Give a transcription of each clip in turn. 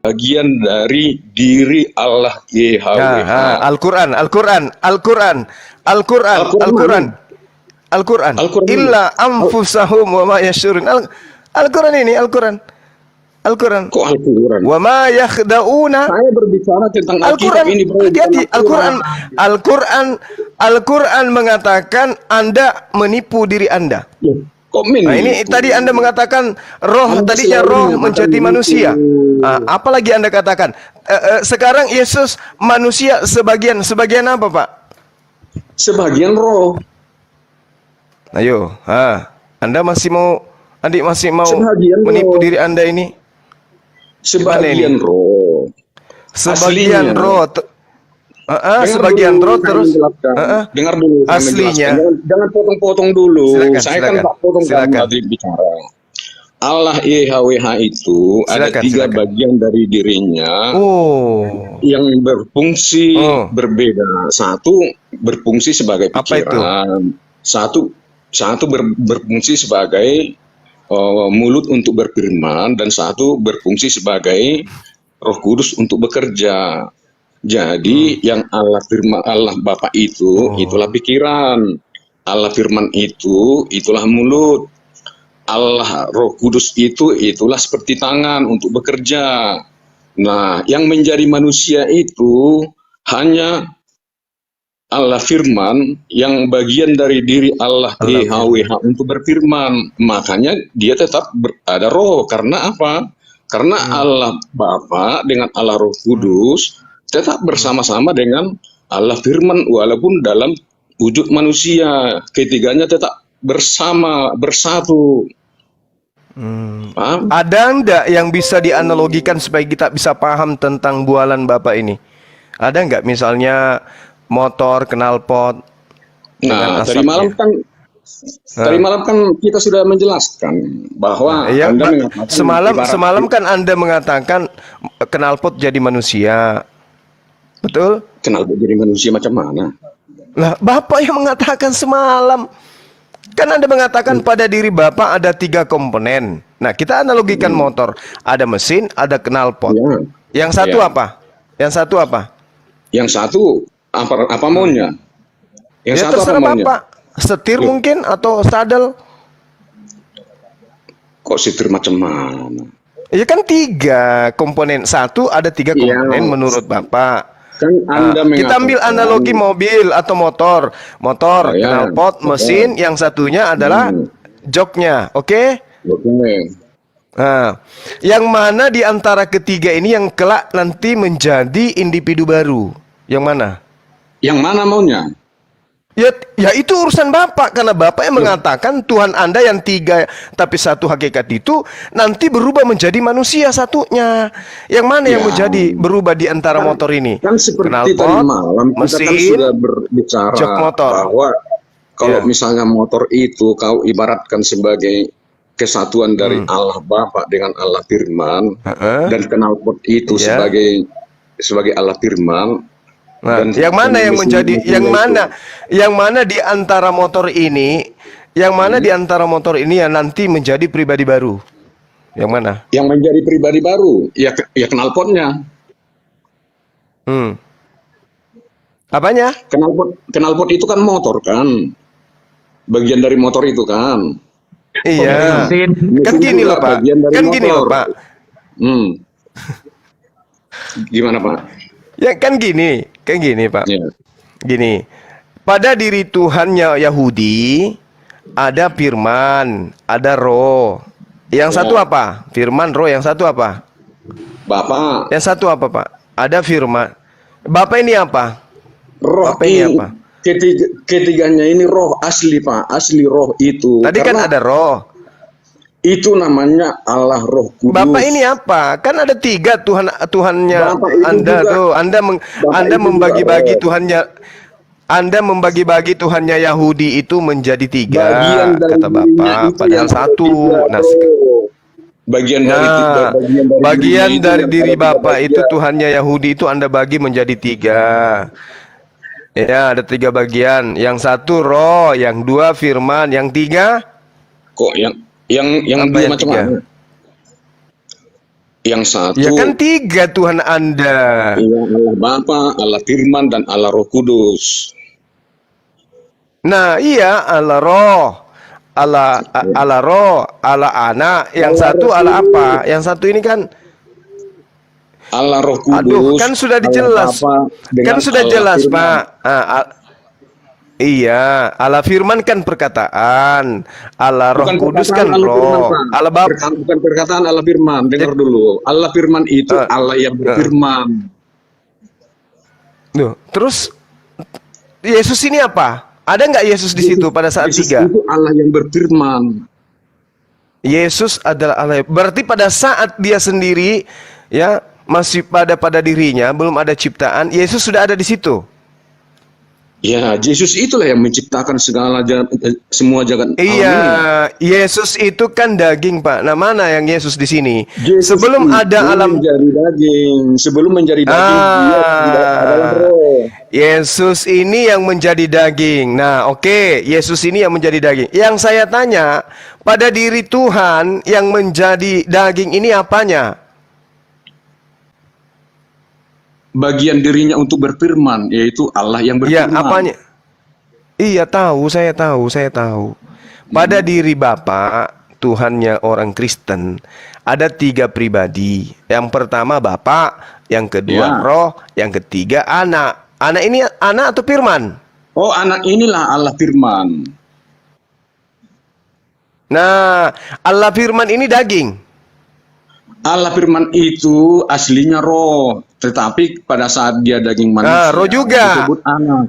Bagian dari diri Allah YHWH. Al-Quran. Illa anfusahum wa ma yashurun. Al-Quran ini, Al-Quran. Kok Al-Quran? Wa ma yakhda'una. Saya berbicara tentang Al-Quran ini, bro. Hati-hati. Al-Quran mengatakan Anda menipu diri Anda. Kok Nah, ini tadi Anda mengatakan roh, tadinya roh menjadi manusia. Apalagi Anda katakan sekarang Yesus manusia sebagian apa, Pak? Sebagian roh. Ayo, Anda masih mau Sebagian menipu roh. diri Anda ini? Sebagian roh. Sebagian Aslinya. roh. Sebagian dulu, roh terus. Dengar dulu. Aslinya. Jangan potong-potong dulu. Silakan. Kan tak potong kamu tadi bicara. Allah YHWH itu ada tiga bagian dari dirinya yang berfungsi berbeda. Satu berfungsi sebagai pikiran. Satu berfungsi sebagai mulut untuk berfirman, dan satu berfungsi sebagai Roh Kudus untuk bekerja. Jadi yang Allah firman, Allah Bapa itu itulah pikiran, Allah firman itu itulah mulut, Allah Roh Kudus itulah seperti tangan untuk bekerja. Nah, yang menjadi manusia itu hanya Allah firman yang bagian dari diri Allah YHWH untuk berfirman. Makanya dia tetap ada roh. Karena apa? Karena Allah Bapa dengan Allah Roh Kudus tetap bersama-sama dengan Allah firman walaupun dalam wujud manusia. Ketiganya tetap bersatu. Ada enggak yang bisa dianalogikan supaya kita bisa paham tentang bualan Bapak ini? Ada enggak misalnya motor, knalpot? Nah, tadi malam kan kita sudah menjelaskan bahwa Anda mengatakan semalam kan Anda mengatakan knalpot jadi manusia. Betul? Knalpot jadi manusia macam mana? Lah, Bapak yang mengatakan semalam. Kan Anda mengatakan pada diri Bapak ada 3 komponen. Nah, kita analogikan motor. Ada mesin, ada knalpot. Yang satu apa? Yang satu apa? Yang satu apa maunya? Yang satu terserah apa maunya? Bapak. Setir mungkin atau sadel? Kok setir macam mana? Ya kan 3 komponen. Satu ada 3 komponen menurut Bapak. Kan Anda kita ambil analogi mobil atau motor, knalpot, mesin, yang satunya adalah joknya, oke? Nah, yang mana di antara ketiga ini yang kelak nanti menjadi individu baru? Yang mana? Yang mana maunya? Ya itu urusan Bapak, karena Bapak yang mengatakan Tuhan Anda yang 3 tapi satu hakikat itu nanti berubah menjadi manusia satunya. Yang mana yang menjadi berubah di antara motor ini? Kan seperti tadi malam kita mesin, kan sudah berbicara jok motor. bahwa kalau misalnya motor itu kau ibaratkan sebagai kesatuan dari Allah Bapa dengan Allah Firman, dan knalpot itu sebagai Allah Firman. Nah, yang mana yang menjadi yang mana di antara motor ini, yang nanti menjadi pribadi baru? Yang mana? Yang menjadi pribadi baru ya knalpotnya. Apanya? Knalpot itu kan motor kan. Bagian dari motor itu kan. Iya. Kan gini loh, Pak. Kan gini loh, Pak. Gimana, Pak? Ya kan gini Pak. Gini, pada diri Tuhannya Yahudi ada firman, ada roh. Yang satu apa? Firman, roh. Yang satu apa? Bapak. Yang satu apa, Pak? Ada firman. Bapak ini apa? Roh Bapak ini apa? Ketiganya ini roh asli, Pak. Asli roh itu. Tadi kan ada roh. Itu namanya Allah Roh Kudus. Bapak ini apa? Kan ada 3 Tuhannya Anda juga, tuh. Anda membagi-bagi Tuhannya. Anda membagi-bagi Tuhannya Yahudi itu menjadi 3, kata Bapak. Padahal 1. Nah, bagian dari diri Bapak itu Tuhannya Yahudi itu Anda bagi menjadi 3. Ya, ada 3 bagian. Yang 1 roh, yang 2 firman, yang 3 kok yang 2 macam mana? Yang 1 ya kan 3 Tuhan Anda. Iya, Allah Bapa, Allah Firman, dan Allah Roh Kudus. Nah, iya, Allah Roh, Allah Roh, Allah Anak. Yang Allah 1 Allah apa? Yang 1 ini kan Allah Roh Kudus. Aduh, kan sudah dijelas. Kan sudah jelas, Pak. Iya, Allah Firman kan perkataan, Allah Roh Kudus kan roh. Allah Bapa bukan perkataan Allah Firman. Dengar dulu. Allah Firman itu Allah yang berfirman. Terus Yesus ini apa? Ada nggak Yesus di situ pada saat Yesus 3? Itu Allah yang berfirman. Yesus adalah Allah. Berarti pada saat dia sendiri ya masih pada dirinya, belum ada ciptaan, Yesus sudah ada di situ. Ya, Yesus itulah yang menciptakan semua jagat. Iya, Yesus itu kan daging, Pak. Nah, mana yang Yesus di sini? Yesus sebelum ada alam menjadi daging, sebelum menjadi daging dia tidak adalah roh. Yesus ini yang menjadi daging. Nah, oke, Yesus ini yang menjadi daging. Yang saya tanya, pada diri Tuhan yang menjadi daging ini apanya? Bagian dirinya untuk berfirman, yaitu Allah yang berfirman. Iya, apanya? Iya, saya tahu. Pada diri Bapak, Tuhannya orang Kristen, ada 3 pribadi. Yang pertama Bapak, yang kedua Roh, yang ketiga Anak. Anak ini Anak atau Firman? Oh, Anak inilah Allah Firman. Nah, Allah Firman ini daging. Allah Firman itu aslinya roh, tetapi pada saat dia daging manusia, roh juga disebut anak.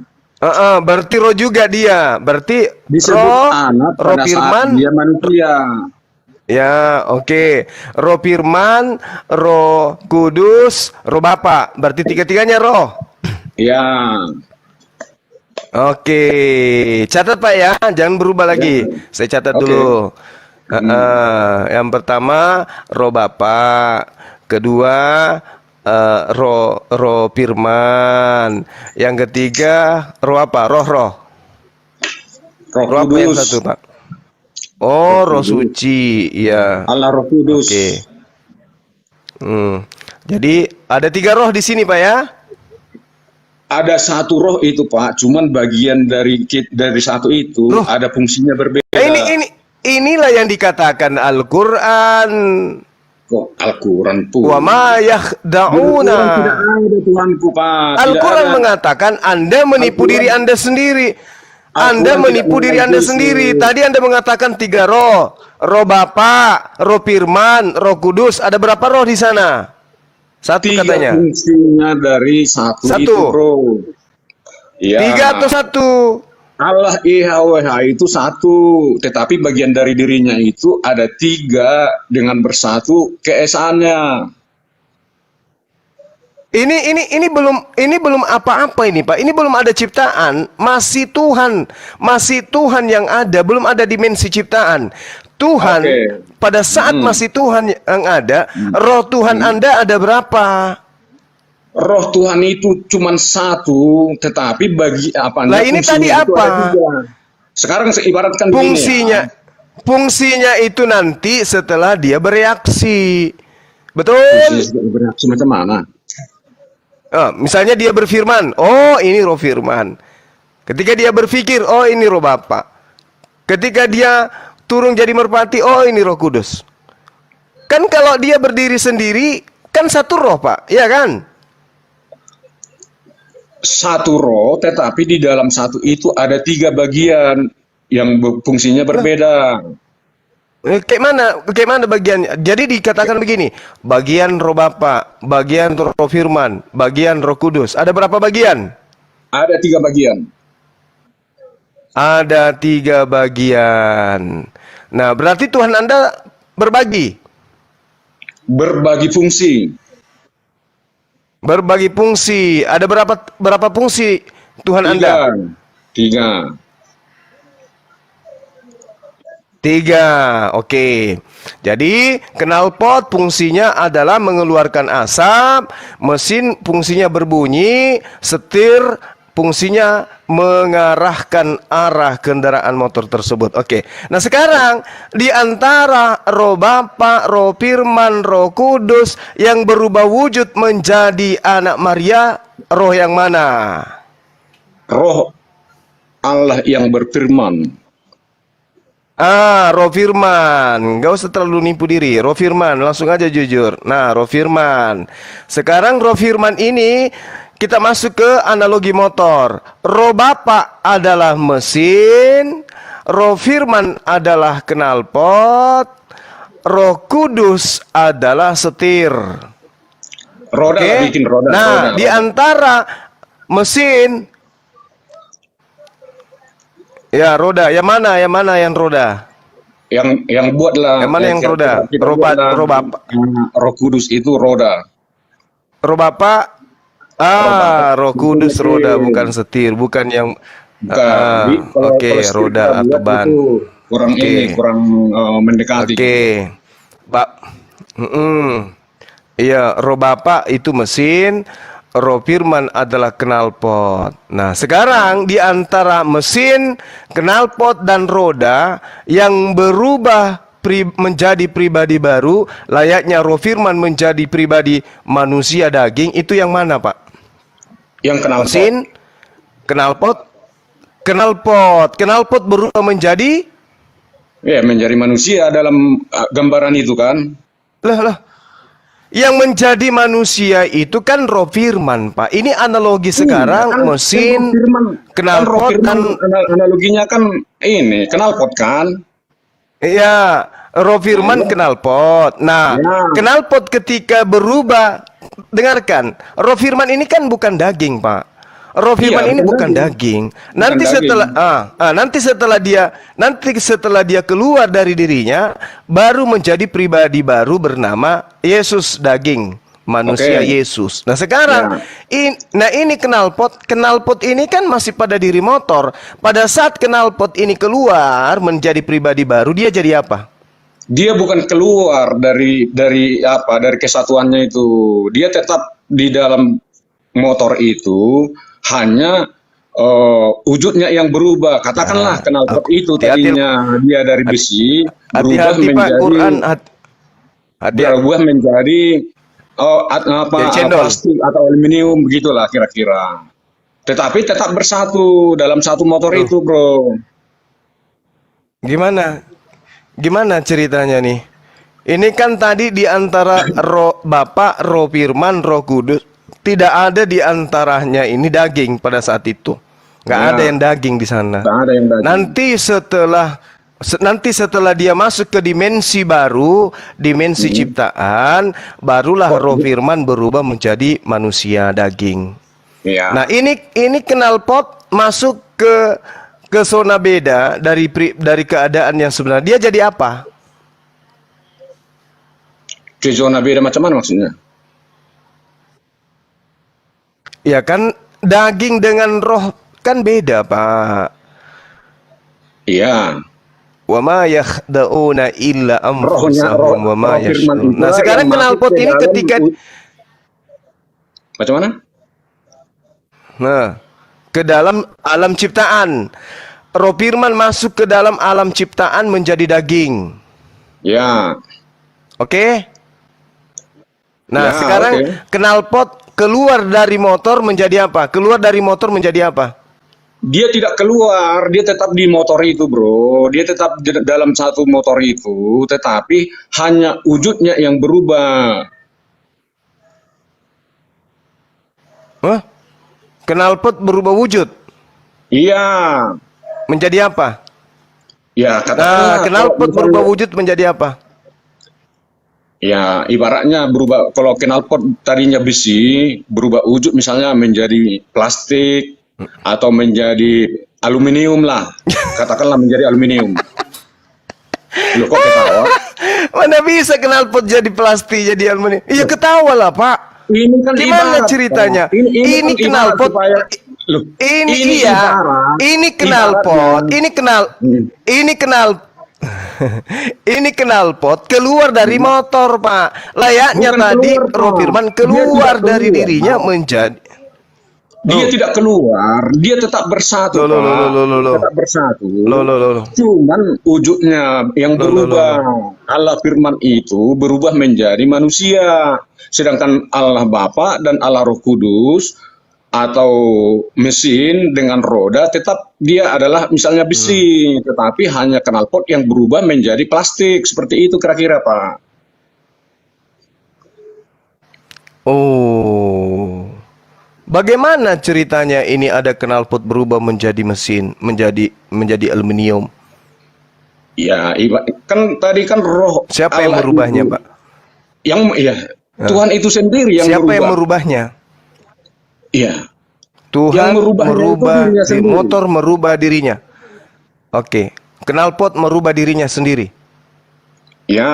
Berarti roh juga dia. Berarti disebut roh, anak pada roh Firman, saat dia manusia. Ya, oke. Roh Firman, Roh Kudus, Roh Bapa. Berarti 3-tiganya roh. Ya. Oke, catat Pak ya, jangan berubah lagi. Saya catat dulu. Yang pertama Roh Bapa, kedua roh Firman, yang ketiga roh apa? Roh Roh apa yang satu Pak? Oh, Roh Suci, ya. Allah Roh Kudus. Oke. Jadi ada 3 roh di sini Pak ya? Ada 1 roh itu Pak, cuman bagian dari 1 itu ada fungsinya berbeda. Inilah yang dikatakan Al-Quran. Kok Al-Quran pun? Wa ma yakhda'una. Tidak ada Tuhanku, Pak. Al-Quran mengatakan Anda menipu diri Anda sendiri. Anda menipu diri Anda sendiri. Tadi Anda mengatakan 3 roh. Roh Bapa, Roh Firman, Roh Kudus. Ada berapa roh di sana? 1 katanya. Fungsinya dari 1 itu roh. Ya. 3 atau 1? Allah IHWH itu 1, tetapi bagian dari dirinya itu ada 3 dengan bersatu keesaannya. Ini belum apa-apa ini Pak. Ini belum ada ciptaan, masih Tuhan yang ada, belum ada dimensi ciptaan. Tuhan pada saat masih Tuhan yang ada, roh Tuhan Anda ada berapa? Roh Tuhan itu cuma 1, tetapi bagi apa? Lah ini tadi apa? Sekarang ibaratkan fungsinya itu nanti setelah dia bereaksi, betul? Bereaksi macam mana? Misalnya dia berfirman, oh ini roh Firman. Ketika dia berpikir, oh ini roh Bapa. Ketika dia turun jadi merpati, oh ini Roh Kudus. Kan kalau dia berdiri sendiri, kan 1 roh Pak, iya kan? 1 roh, tetapi di dalam 1 itu ada 3 bagian yang fungsinya berbeda. Kayak mana bagiannya? Jadi dikatakan begini, bagian roh Bapa, bagian roh Firman, bagian Roh Kudus. Ada berapa bagian? Ada 3 bagian. Ada 3 bagian. Nah, berarti Tuhan Anda berbagi. Berbagi fungsi. Berbagi fungsi. Ada berapa fungsi Tuhan Anda? 3. 3, oke. Jadi knalpot fungsinya adalah mengeluarkan asap, mesin fungsinya berbunyi, setir fungsinya mengarahkan arah kendaraan motor tersebut. Oke. Nah sekarang di antara Roh Bapa, Roh Firman, Roh Kudus yang berubah wujud menjadi anak Maria, roh yang mana? Roh Allah yang berfirman. Roh Firman. Gak usah terlalu nipu diri. Roh Firman, langsung aja jujur. Nah, Roh Firman. Sekarang Roh Firman ini kita masuk ke analogi motor. Roh Bapa adalah mesin, Roh Firman adalah knalpot, Roh Kudus adalah setir. Roda bikin roda. Nah, roda. Di antara mesin, ya roda, yang mana yang roda? Yang buatlah. Yang mana yang roda? Roh Bapa. Roh Kudus itu roda. Roh Bapa. Roh Kudus roda, bukan setir, bukan yang. Oke, roda atau ban. Kurang kurang mendekati. Iya, Roh Bapa itu mesin, Roh Firman adalah knalpot. Nah, sekarang di antara mesin, knalpot dan roda yang berubah menjadi pribadi baru, layaknya Roh Firman menjadi pribadi manusia daging, itu yang mana, Pak? Yang knalpot. Mesin, knalpot berubah menjadi menjadi manusia dalam gambaran itu kan. Lah. Yang menjadi manusia itu kan Roh Firman, Pak. Ini analogi sekarang mesin, knalpot kan analoginya kan ini knalpot kan. Iya, Roh Firman knalpot. Nah, knalpot ketika berubah, dengarkan, Roh Firman ini kan bukan daging, Pak. Roh Firman ini bukan daging. Nanti setelah dia keluar dari dirinya, baru menjadi pribadi baru bernama Yesus daging, manusia Yesus. Nah sekarang, ini knalpot ini kan masih pada diri motor. Pada saat knalpot ini keluar menjadi pribadi baru, dia jadi apa? Dia bukan keluar dari kesatuannya itu. Dia tetap di dalam motor itu, hanya wujudnya yang berubah. Katakanlah knalpot itu tadinya dia dari besi, berubah menjadi plastik atau aluminium, begitulah kira-kira. Tetapi tetap bersatu dalam satu motor itu, bro. Gimana ceritanya nih? Ini kan tadi di antara Roh Bapa, Roh Firman, Roh Kudus, tidak ada di antaranya ini daging pada saat itu. Nggak ada yang daging di sana. Nanti setelah dia masuk ke dimensi baru, dimensi ciptaan, barulah Roh Firman berubah menjadi manusia daging. Nah, ini knalpot masuk ke zona beda dari keadaan yang sebenarnya. Dia jadi apa? Ke zona beda macam mana maksudnya? Ya kan daging dengan roh kan beda, Pak. Iya. Wa ma yakhda'una illa anfusahum wa ma yash'urun. Nah, sekarang knalpot ini ketika macam mana? Nah, ke dalam alam ciptaan. Roh Firman masuk ke dalam alam ciptaan menjadi daging. Ya. Oke? Nah, sekarang knalpot keluar dari motor menjadi apa? Keluar dari motor menjadi apa? Dia tidak keluar, dia tetap di motor itu, bro. Dia tetap dalam satu motor itu, tetapi hanya wujudnya yang berubah. Knalpot berubah wujud? Iya. Menjadi apa? Ya, katakanlah knalpot berubah wujud menjadi apa? Ya, ibaratnya berubah. Kalau knalpot tadinya besi, berubah wujud misalnya menjadi plastik atau menjadi aluminium lah. Katakanlah menjadi aluminium. Loh, kok ketawa? Mana bisa knalpot jadi plastik, jadi aluminium? Iya ketawa lah, Pak. Ini kan gimana ibarat, ceritanya? Pak. Ini kan knalpot. supaya, loh, ini iya. ibarat, ini knalpot. ibaratnya. Ini knalpot keluar dari motor, Pak. Layaknya Bukan tadi keluar, Pak. Rofirman Dia keluar tidak dari keluar, dirinya Pak. menjadi. Dia tidak keluar, dia tetap bersatu, Pak. Tetap bersatu. Cuman wujudnya yang berubah. Allah firman itu berubah menjadi manusia. Sedangkan Allah Bapa dan Allah Roh Kudus atau mesin dengan roda tetap dia adalah misalnya besi, tetapi hanya knalpot yang berubah menjadi plastik. Seperti itu kira-kira, Pak. Oh. Bagaimana ceritanya ini ada knalpot berubah menjadi mesin, menjadi aluminium? Ya, kan tadi kan roh. Siapa yang merubahnya, Pak? Tuhan itu sendiri yang Siapa merubah. yang merubahnya? Iya. Tuhan merubah motor merubah dirinya. Oke. Knalpot merubah dirinya sendiri. Ya.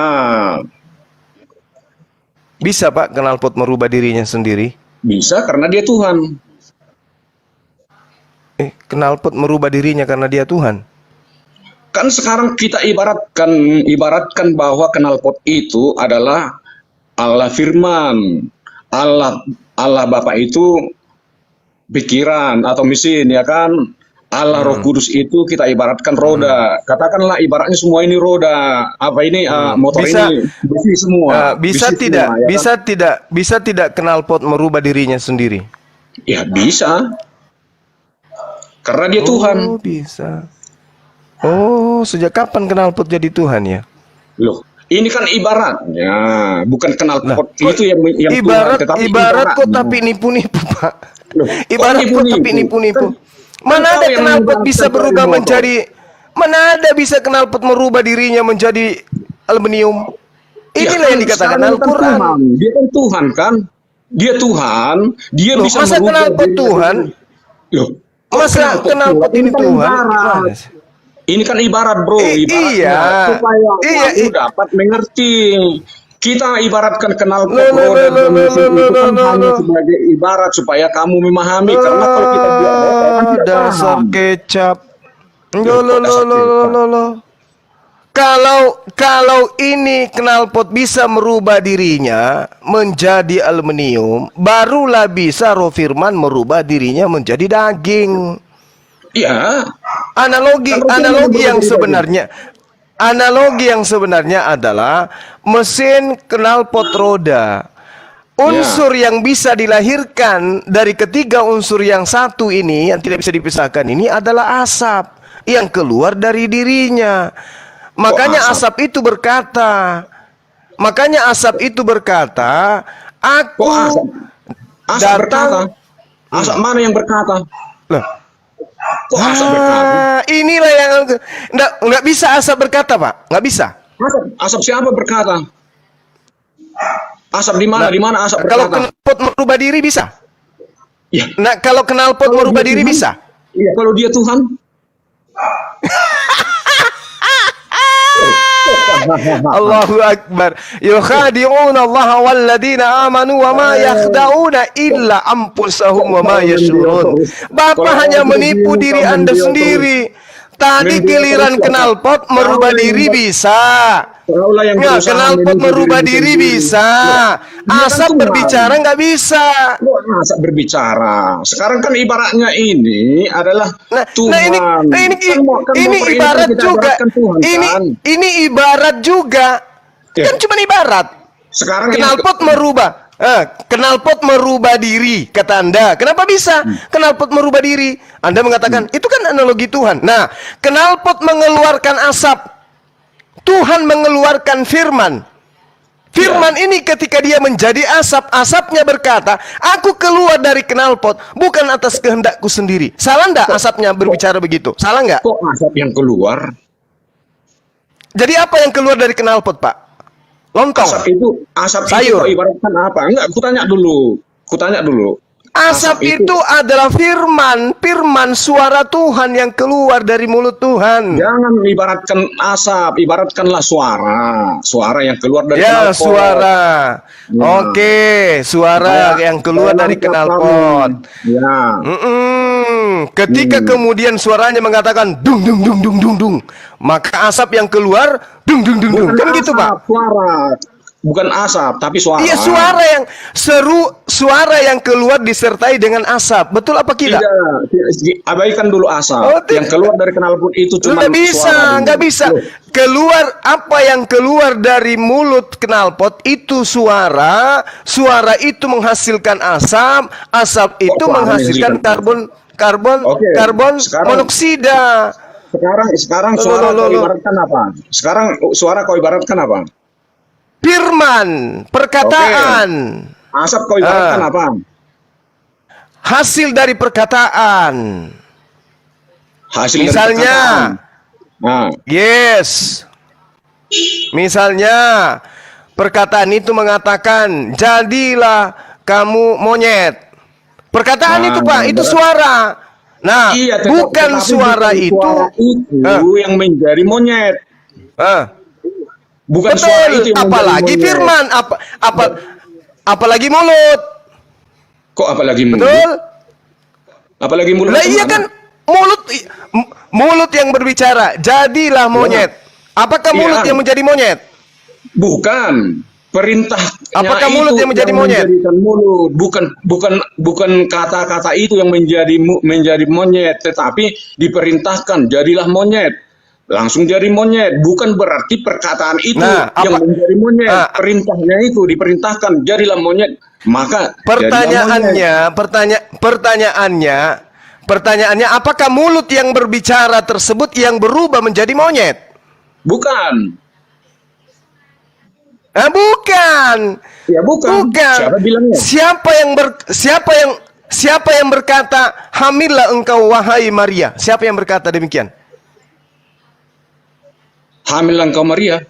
Bisa, Pak, knalpot merubah dirinya sendiri? Bisa karena dia Tuhan. Knalpot merubah dirinya karena dia Tuhan. Kan sekarang kita ibaratkan bahwa knalpot itu adalah Allah firman. Allah Bapa itu pikiran atau mesin, ya kan? Allah Roh Kudus itu kita ibaratkan roda. Katakanlah ibaratnya semua ini roda. Apa ini motor ini besi semua. Bisa besi tidak? semua, ya Bisa tidak knalpot merubah dirinya sendiri? Ya bisa. Karena dia Tuhan. Oh, bisa. Oh, sejak kapan knalpot jadi Tuhan ya? Loh, ini kan ibaratnya, bukan knalpot itu yang ibarat, Tuhan, ibarat kok tapi nipu-nipu, Pak. Loh, ibarat kok tapi nipu-nipu. Mana ada knalpot bisa berubah menjadi, mana ada bisa knalpot merubah dirinya menjadi aluminium? Inilah yang dikatakan Al-Quran. Dia kan Tuhan kan? Dia Tuhan, dia bisa masa knalpot Tuhan? Loh, masa knalpot ini Tuhan? Ini kan ibarat, bro. Iya. Supaya kamu dapat mengerti. Kita ibaratkan knalpot roda hanya sebagai ibarat supaya kamu memahami. Karena kalau kita biar dasar kecap. Kalau ini knalpot bisa merubah dirinya menjadi aluminium, barulah bisa Rofirman merubah dirinya menjadi daging. Iya. Analogi yang sebenarnya adalah mesin knalpot roda. Unsur yang bisa dilahirkan dari ketiga unsur yang satu ini, yang tidak bisa dipisahkan ini adalah asap yang keluar dari dirinya. Makanya asap itu berkata, aku datang. Asap mana yang berkata? Loh. Kok asap berkata? Inilah yang nggak bisa asap berkata, Pak. Nggak bisa. Asap siapa berkata? Asap di mana? Di mana asap berkata? Kalau knalpot merubah diri bisa. Ya. Nah, kalau knalpot merubah diri Tuhan, bisa. Iya, kalau dia Tuhan. Allahu Akbar. Yukhadi'una Allah walladzina amanu wa ma yakhda'una illa anfusahum wa ma yashurun. Bapak hanya menipu diri Anda sendiri. Tadi giliran knalpot merubah diri bisa. Nggak, knalpot merubah diri bisa. Asap berbicara nggak bisa. Asap berbicara. Sekarang kan ibaratnya ini adalah Tuhan. Ini ibarat juga. Ini ibarat juga. Kan cuma ibarat. Sekarang knalpot merubah. Knalpot merubah diri, kata Anda. Kenapa bisa knalpot merubah diri? Anda mengatakan, itu kan analogi Tuhan. Nah, knalpot mengeluarkan asap. Tuhan mengeluarkan firman. Firman ini ketika dia menjadi asap, asapnya berkata, aku keluar dari knalpot, bukan atas kehendakku sendiri. Salah enggak asapnya berbicara begitu? Salah enggak? Kok asap yang keluar? Jadi apa yang keluar dari knalpot, Pak? Lontong. Asap itu sayur. Itu ibaratkan apa? Enggak, kutanya dulu. Asap itu adalah firman, suara Tuhan yang keluar dari mulut Tuhan. Jangan ibaratkan asap, ibaratkanlah suara yang keluar dari knalpot. Suara. Oke, suara yang keluar dari knalpot. Ya. Ketika kemudian suaranya mengatakan dung dung dung dung dung dung, maka asap yang keluar dung dung dung dung. Kan gitu, Pak? Suara. Bukan asap, tapi suara. Iya, suara yang keluar disertai dengan asap. Betul apa tidak? Tidak, abaikan dulu asap. Yang keluar dari knalpot itu cuma suara. Nggak bisa. Keluar apa yang keluar dari mulut knalpot itu suara. Suara itu menghasilkan asap. Asap itu menghasilkan karbon monoksida. Sekarang suara kau ibaratkan apa? Sekarang suara kau ibaratkan apa? Firman, perkataan. Asap kau ibaratkan apa? Hasil dari perkataan. Misalnya, yes. Misalnya, perkataan itu mengatakan, jadilah kamu monyet. Perkataan itu, Pak, itu suara. Nah, iya, bukan suara itu yang menjadi monyet. Bukan betul, suara itu yang apalagi firman, apalagi mulut. Kok apalagi mulut? Betul. Apalagi mulut? Nah, iya kan, mulut yang berbicara, jadilah monyet. Apakah mulut yang menjadi monyet? Bukan. Perintah. Apakah mulut yang menjadi monyet? Mulut. Bukan kata-kata itu yang menjadi monyet, tetapi diperintahkan jadilah monyet. Langsung jadi monyet, bukan berarti perkataan itu yang menjadi monyet. Perintahnya itu diperintahkan jadilah monyet, maka pertanyaannya, apakah mulut yang berbicara tersebut yang berubah menjadi monyet? Bukan. Bukan. Ya bukan. Siapa bilangnya? Siapa yang berkata hamillah engkau wahai Maria? Siapa yang berkata demikian? Hamil engkau Maria.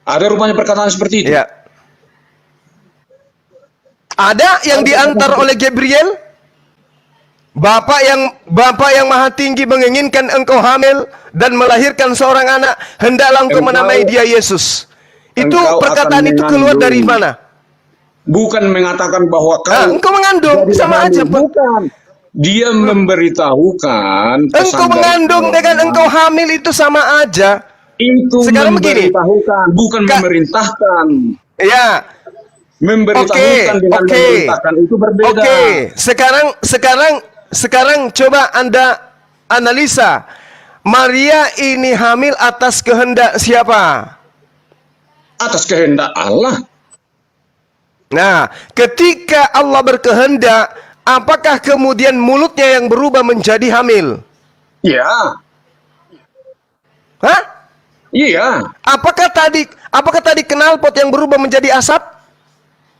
Ada rupanya perkataan seperti itu. Ya. Ada yang diantar oleh Gabriel. Bapak yang maha tinggi menginginkan engkau hamil dan melahirkan seorang anak, hendaklah engkau menamai dia Yesus. Itu perkataan itu keluar dari mana? Bukan mengatakan bahwa engkau mengandung, sama aja. Bukan. Dia memberitahukan. Engkau mengandung dengan engkau hamil itu sama aja. Itu sekarang memberitahukan, bukan memerintahkan. Ya. Memberitahukan dengan memerintahkan itu berbeda. Sekarang coba Anda analisa. Maria ini hamil atas kehendak siapa? Atas kehendak Allah. Nah, ketika Allah berkehendak, apakah kemudian mulutnya yang berubah menjadi hamil? Ya. Hah? Iya. Apakah tadi knalpot yang berubah menjadi asap?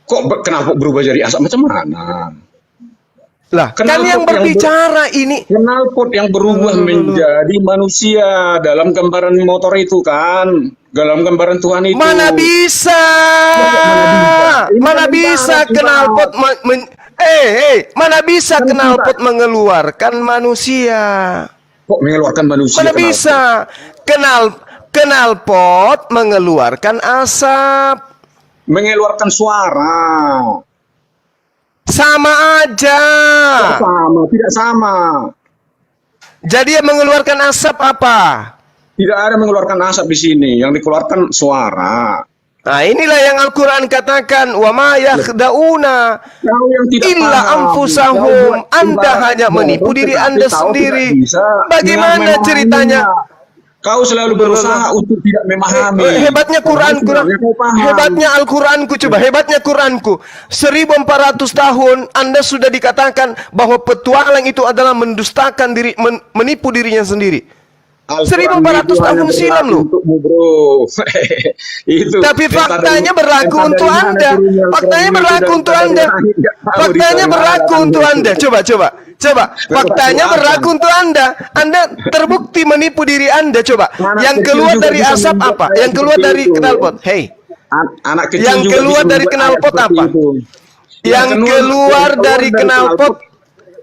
Kok knalpot berubah jadi asap macam mana? Lah, kan yang berbicara ini knalpot yang berubah menjadi manusia dalam gambaran motor itu kan, dalam gambaran Tuhan itu. Mana bisa? Mana bisa knalpot mana bisa knalpot mengeluarkan manusia? Kok mengeluarkan manusia? Mana bisa? Knalpot mengeluarkan asap. Mengeluarkan suara. Sama aja. Tidak sama. Jadi yang mengeluarkan asap apa? Tidak ada mengeluarkan asap di sini. Yang dikeluarkan suara. Nah, inilah yang Al-Quran katakan, wa ma yakhda'una illa anfusahum. Anda hanya menipu diri Anda sendiri. Bagaimana ceritanya? Kau selalu berusaha untuk tidak memahami. Hebatnya Quranku, hebatnya Al-Quranku, coba hebatnya Quranku. 1400 tahun Anda sudah dikatakan bahwa petualang itu adalah mendustakan diri, menipu dirinya sendiri. 1400 tahun silam loh. Tapi faktanya berlaku untuk Anda. Faktanya berlaku untuk Anda. Faktanya berlaku untuk Anda. Coba. Faktanya berlaku untuk Anda. Anda terbukti menipu diri Anda. Coba. Yang keluar dari asap apa? Yang keluar dari knalpot. Hey. Anak kecil yang keluar dari knalpot apa? Yang keluar dari knalpot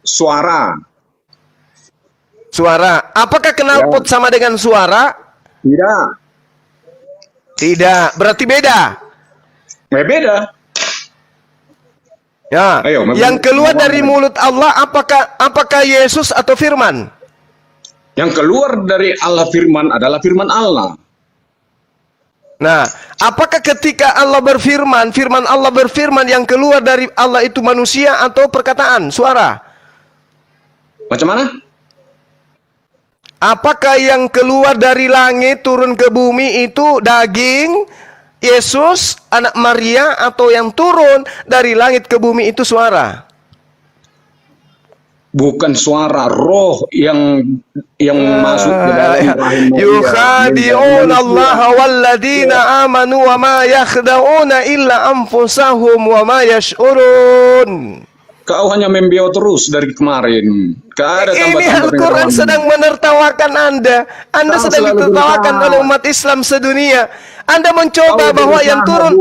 suara. Suara. Apakah knalpot sama dengan suara? Tidak. Tidak. Berarti beda. Beda. Ya. Yang keluar dari mulut Allah apakah Yesus atau firman? Yang keluar dari Allah firman adalah firman Allah. Nah, apakah ketika Allah berfirman, firman Allah berfirman, yang keluar dari Allah itu manusia atau perkataan, suara? Macam mana? Apakah yang keluar dari langit turun ke bumi itu daging, Yesus, anak Maria, atau yang turun dari langit ke bumi itu suara? Bukan suara, roh yang masuk ke dalam rahim Maria. Yukhadi'una Allah walladina amanu wa ma yakhda'una illa anfusahum wa ma yash'urun. Kau hanya membiau terus dari kemarin. Ini Al-Quran sedang menertawakan Anda. Anda sedang ditertawakan oleh umat Islam sedunia. Anda mencoba bahwa yang turun.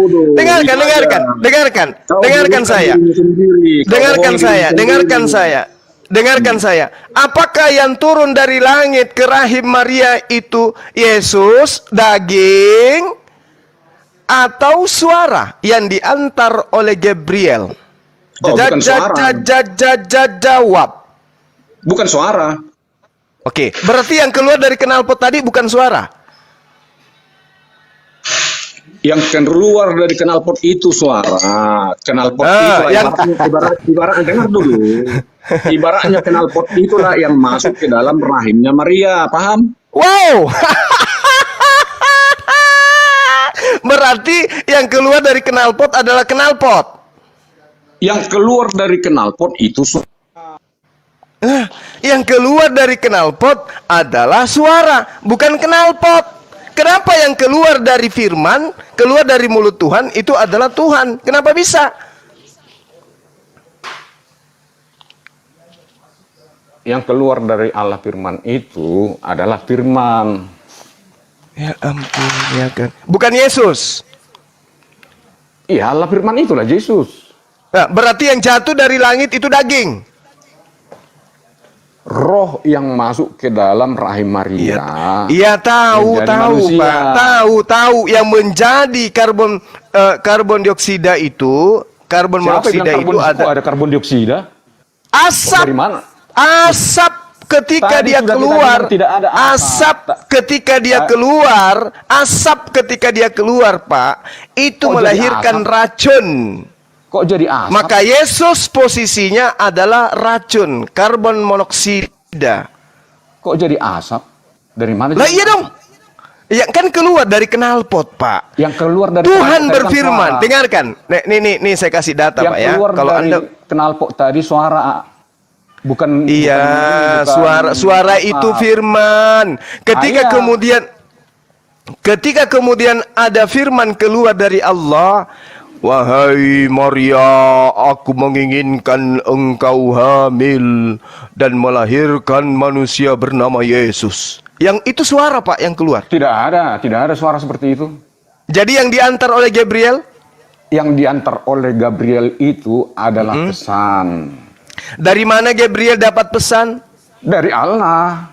Dengarkan saya. Apakah yang turun dari langit ke rahim Maria itu Yesus, daging, atau suara yang diantar oleh Gabriel? Jawab. Bukan suara. Oke, berarti yang keluar dari knalpot tadi bukan suara. Yang keluar dari knalpot itu suara. Knalpot itu ibarat dengar dulu. Ibaratnya knalpot itulah yang masuk ke dalam rahimnya Maria, paham? Wow. Berarti yang keluar dari knalpot adalah knalpot. Yang keluar dari knalpot itu yang keluar dari knalpot adalah suara, bukan knalpot. Kenapa yang keluar dari firman, keluar dari mulut Tuhan itu adalah Tuhan? Kenapa bisa? Yang keluar dari Allah firman itu adalah firman. Ya ampun, ya kan. Bukan Yesus. Iya, Allah firman itulah Yesus. Nah, berarti yang jatuh dari langit itu daging. Roh yang masuk ke dalam rahim Maria. Iya, tahu Pak. Tahu yang menjadi karbon dioksida itu, karbon monoksida itu ada karbon dioksida? Asap. Dari mana? Asap ketika dia keluar. Asap ketika dia keluar, Pak, itu melahirkan racun. Kok jadi asap? Maka Yesus posisinya adalah racun, karbon monoksida. Kok jadi asap? Dari mana? Lah iya dong. Yang kan keluar dari knalpot, Pak. Yang keluar dari Tuhan berfirman. Dengarkan. Nih saya kasih data, Pak ya. Kalau Anda knalpot tadi suara bukan. Iya, suara itu firman. Ketika kemudian ada firman keluar dari Allah, wahai Maria, aku menginginkan engkau hamil dan melahirkan manusia bernama Yesus. Yang itu suara, Pak, yang keluar. Tidak ada suara seperti itu. Jadi yang diantar oleh Gabriel? Yang diantar oleh Gabriel itu adalah pesan. Dari mana Gabriel dapat pesan? Dari Allah.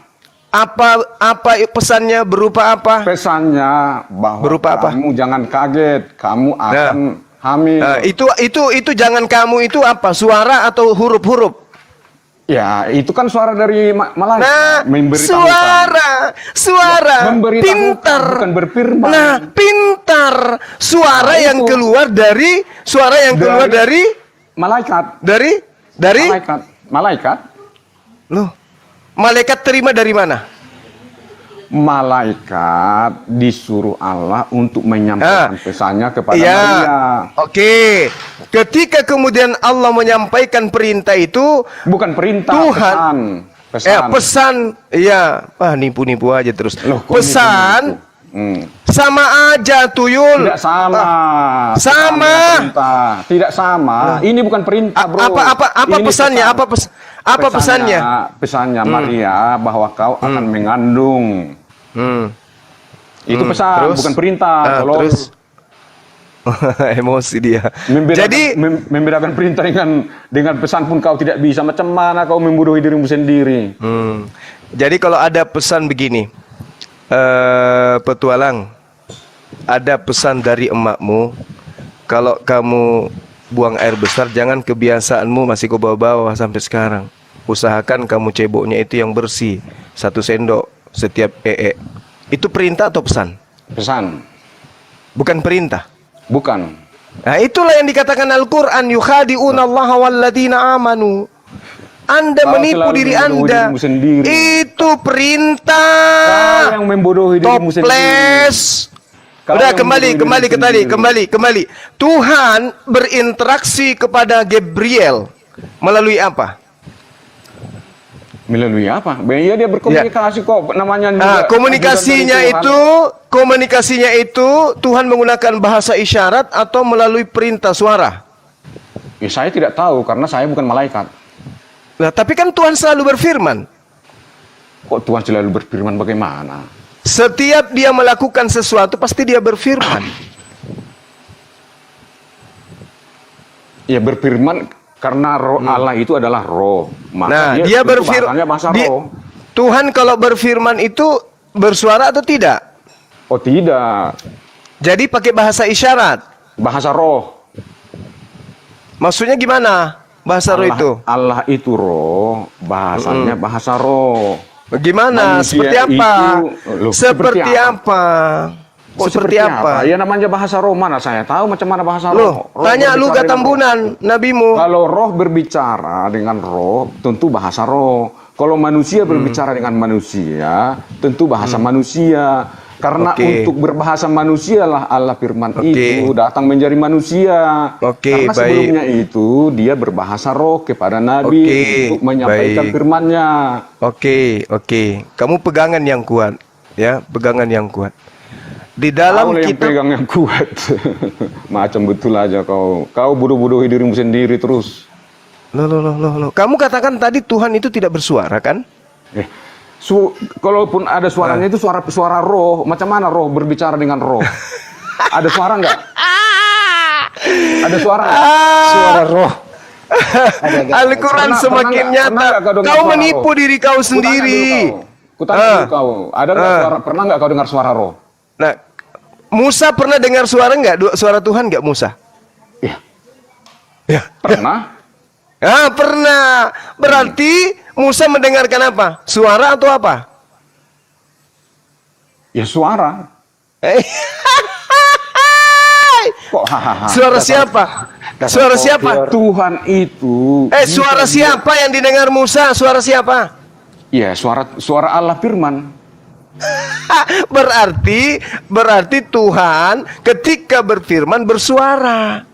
Apa pesannya, berupa apa? Pesannya bahwa berupa kamu jangan kaget, kamu akan hamil. Itu jangan kamu itu apa? Suara atau huruf-huruf? Ya, itu kan suara dari malaikat. Nah, suara, pintar. Bukan berfirman. Nah, pintar. Suara yang keluar dari malaikat. Dari Malaikat. Loh, malaikat terima dari mana? Malaikat disuruh Allah untuk menyampaikan pesannya kepada Maria. Oke. Ketika kemudian Allah menyampaikan perintah itu, bukan perintah, Tuhan, pesan. Iya, nipu-nipu aja terus. Loh, pesan sama aja, Tuyul. Tidak sama. Tidak sama. Ini bukan perintah, Bro. Apa pesannya? Apa pesannya? Pesannya Maria bahwa kau akan mengandung. Itu pesan, bukan perintah. Emosi dia. Membedakan perintah dengan pesan pun kau tidak bisa. Macam mana kau membodohi dirimu sendiri? Jadi kalau ada pesan begini, petualang, ada pesan dari emakmu, kalau kamu buang air besar, jangan kebiasaanmu masih kau bawa-bawa sampai sekarang. Usahakan kamu ceboknya itu yang bersih, 1 sendok setiap Itu perintah atau pesan? Pesan. Bukan perintah. Bukan. Nah, itulah yang dikatakan Al-Quran, yukhadi'una Allah walladzina amanu. Anda menipu diri Anda. Itu perintah. Kau yang membodohi dirimu sendiri. Toples. Udah, kembali. Tuhan berinteraksi kepada Gabriel melalui apa? Melalui apa? Ya, dia berkomunikasi kok, namanya juga. Komunikasinya itu Tuhan menggunakan bahasa isyarat atau melalui perintah suara? Ya, saya tidak tahu karena saya bukan malaikat. Nah, tapi kan Tuhan selalu berfirman. Kok Tuhan selalu berfirman bagaimana? Setiap dia melakukan sesuatu pasti dia berfirman. Ya, berfirman karena roh Allah itu adalah roh. Maka dia berfirman. Tuhan kalau berfirman itu bersuara atau tidak? Oh, tidak. Jadi pakai bahasa isyarat. Bahasa roh. Maksudnya gimana? Bahasa roh itu? Allah itu roh, bahasanya bahasa roh. Bagaimana? Seperti apa? Seperti apa? Seperti apa? Ya, namanya bahasa roh, mana saya tahu macam mana bahasa roh. Tanya lu Gatambunan, nabimu. Kalau roh berbicara dengan roh, tentu bahasa roh. Kalau manusia berbicara dengan manusia, tentu bahasa manusia. Karena untuk berbahasa manusia lah Allah firman itu datang menjadi manusia. Karena sebelumnya itu dia berbahasa roh kepada Nabi untuk menyampaikan firman-Nya. Kamu pegangan yang kuat, ya, pegangan yang kuat. Di dalam kitab pegang yang kuat. Macam betul aja kau. Kau bodoh-bodohi dirimu sendiri terus. Loh. Kamu katakan tadi Tuhan itu tidak bersuara, kan? Kalaupun ada suaranya itu suara roh. Macam mana roh berbicara dengan roh? Ada suara nggak? Ada suara nggak? Suara roh. Al-Quran semakin nyata. Kau menipu diri kau sendiri. Kutanya kau. Ada nggak suara? Pernah nggak kau dengar suara roh? Nah, Musa pernah dengar suara nggak? Suara Tuhan nggak, Musa? Ya. Pernah. Pernah. Berarti Musa mendengarkan apa? Suara atau apa? Ya, suara. Kok suara siapa? Suara siapa? Tuhan itu. Suara siapa yang didengar Musa? Suara siapa? Ya, suara Allah firman. berarti Tuhan ketika berfirman bersuara.